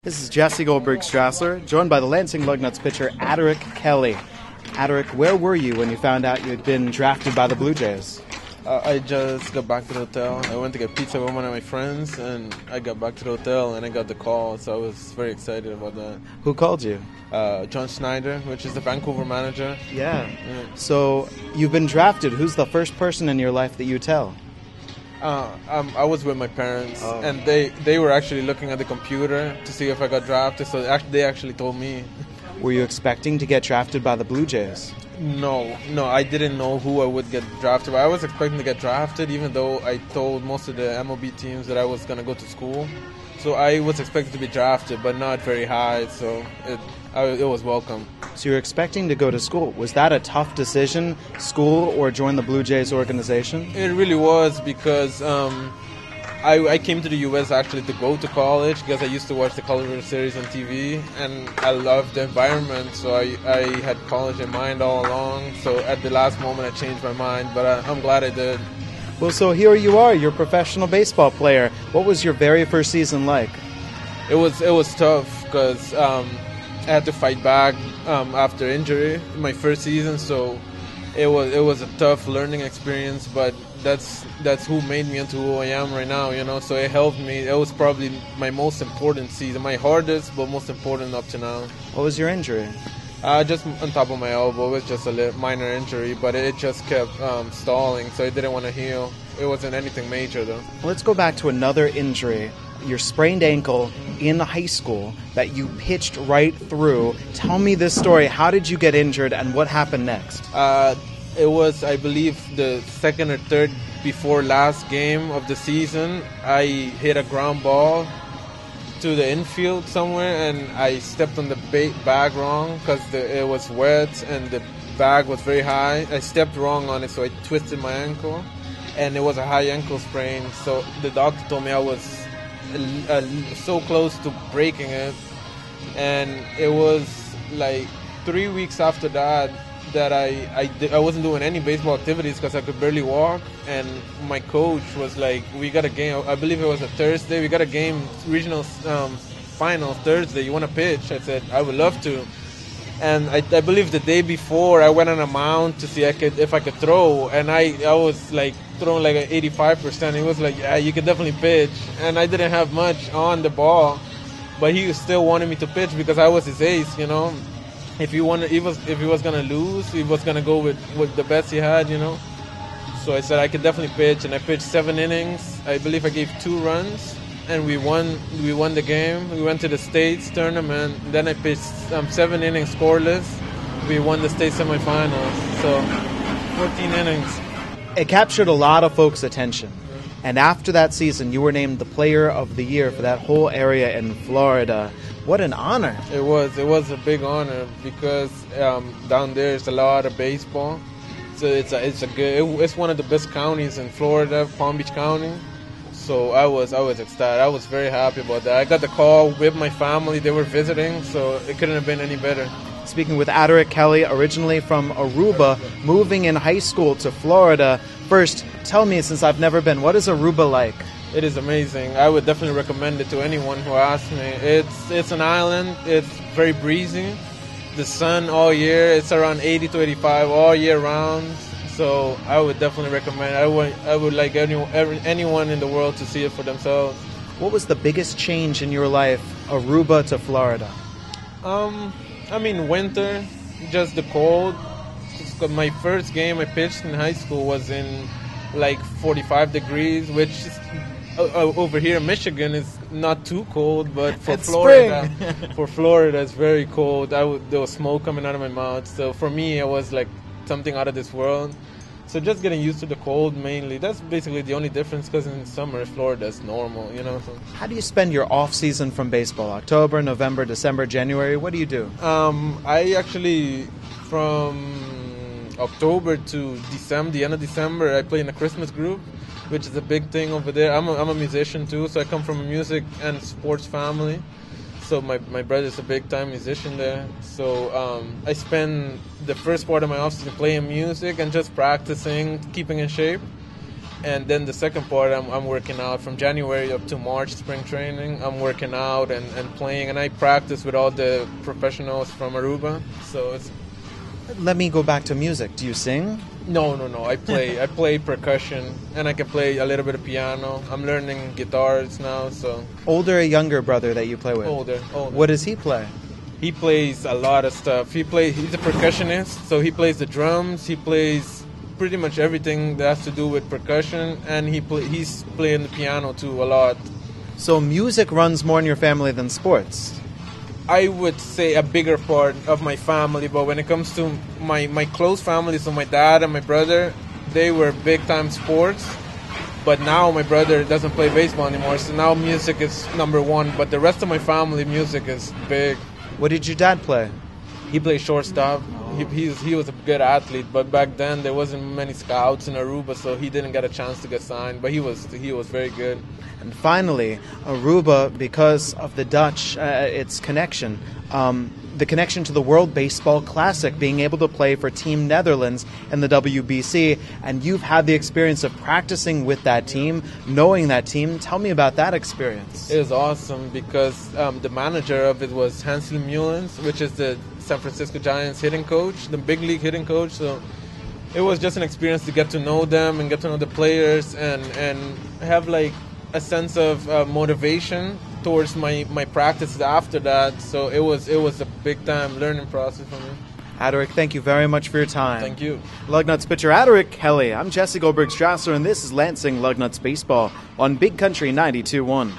This is Jesse Goldberg-Strassler, joined by the Lansing Lugnuts pitcher Adaric Kelly. Adaric, where were you when you found out you had been drafted by the Blue Jays? I just got back to the hotel. I went to get pizza with one of my friends, and I got back to the hotel, and I got the call, so I was very excited about that. Who called you? John Schneider, which is the Vancouver manager. Yeah. So you've been drafted. Who's the first person in your life that you tell? I was with my parents, and they were actually looking at the computer to see if I got drafted, so they actually told me. Were you expecting to get drafted by the Blue Jays? No, I didn't know who I would get drafted by. I was expecting to get drafted, even though I told most of the MLB teams that I was going to go to school. So I was expected to be drafted, but not very high, so it was welcome. So you were expecting to go to school. Was that a tough decision, school or join the Blue Jays organization? It really was, because I came to the U.S. actually to go to college, because I used to watch the College World Series on TV, and I loved the environment, so I had college in mind all along. So at the last moment I changed my mind, but I'm glad I did. Well, so here you are, you're a professional baseball player. What was your very first season like? It was tough, because I had to fight back after injury in my first season, so it was a tough learning experience, but that's who made me into who I am right now, so it helped me. It was probably my most important season, my hardest but most important up to now. What was your injury? Just on top of my elbow. It was just a minor injury, but it just kept stalling, so it didn't want to heal. It wasn't anything major, though. Let's go back to another injury. Your sprained ankle in high school that you pitched right through. Tell me this story. How did you get injured, and what happened next? It was, I believe, the second or third before last game of the season. I hit a ground ball to the infield somewhere, and I stepped on the bag wrong because it was wet and the bag was very high. I stepped wrong on it, so I twisted my ankle, and it was a high ankle sprain. So the doctor told me I was so close to breaking it, and it was like 3 weeks after that I wasn't doing any baseball activities because I could barely walk, and my coach was like, we got a game, I believe it was a Thursday, we got a game, regional final Thursday, you want to pitch? I said, I would love to. And I believe the day before I went on a mound to see if I could throw, and I was like throwing like an 85%. He was like, yeah, you could definitely pitch, and I didn't have much on the ball, but he still wanted me to pitch because I was his ace, If he was gonna lose, he was gonna go with the best he had, So I said I could definitely pitch, and I pitched 7 innings. I believe I gave 2 runs, and we won the game. We went to the States tournament. Then I pitched 7 innings scoreless. We won the state semifinals. So 14 innings. It captured a lot of folks' attention. And after that season, you were named the Player of the Year for that whole area in Florida. What an honor! It was a big honor because down there is a lot of baseball. So it's one of the best counties in Florida, Palm Beach County. So I was ecstatic. I was very happy about that. I got the call with my family. They were visiting, so it couldn't have been any better. Speaking with Adaric Kelly, originally from Aruba, moving in high school to Florida. First, tell me, since I've never been, what is Aruba like? It is amazing. I would definitely recommend it to anyone who asks me. It's an island. It's very breezy. The sun all year. It's around 80 to 85 all year round. So I would definitely recommend it. I would like anyone in the world to see it for themselves. What was the biggest change in your life, Aruba to Florida? Winter, just the cold. My first game I pitched in high school was in like 45 degrees, which is, over here in Michigan is not too cold, but for Florida it's very cold. There was smoke coming out of my mouth, so for me it was like something out of this world. So just getting used to the cold mainly. That's basically the only difference, because in summer Florida is normal, So. How do you spend your off season from baseball? October, November, December, January? What do you do? I actually, from October to December, the end of December, I play in a Christmas group, which is a big thing over there. I'm a musician too, so I come from a music and sports family. So my brother's a big-time musician there. So I spend the first part of my off-season playing music and just practicing, keeping in shape. And then the second part, I'm working out from January up to March, spring training. I'm working out and playing, and I practice with all the professionals from Aruba. So it's... Let me go back to music. Do you sing? No. I play percussion, and I can play a little bit of piano. I'm learning guitars now, so... Older or younger brother that you play with? Older. What does he play? He plays a lot of stuff. He's a percussionist, so he plays the drums, he plays pretty much everything that has to do with percussion, and he's playing the piano too a lot. So music runs more in your family than sports? I would say a bigger part of my family, but when it comes to my close family, so my dad and my brother, they were big time sports. But now my brother doesn't play baseball anymore, so now music is number one, but the rest of my family, music is big. What did your dad play? He played shortstop. He was a good athlete, but back then there wasn't many scouts in Aruba, so he didn't get a chance to get signed. But he was very good. And finally, Aruba, because of the Dutch, its connection, the connection to the World Baseball Classic, being able to play for Team Netherlands in the WBC, and you've had the experience of practicing with that team, knowing that team. Tell me about that experience. It was awesome because the manager of it was Hansel Mullins, which is the San Francisco Giants hitting coach, the big league hitting coach. So it was just an experience to get to know them and get to know the players and have like a sense of motivation towards my practices after that. So it was a big time learning process for me. Adaric, thank you very much for your time. Thank you. Lugnuts pitcher Adaric Kelly. I'm Jesse Goldberg-Strasser, and this is Lansing Lugnuts Baseball on Big Country 92.1.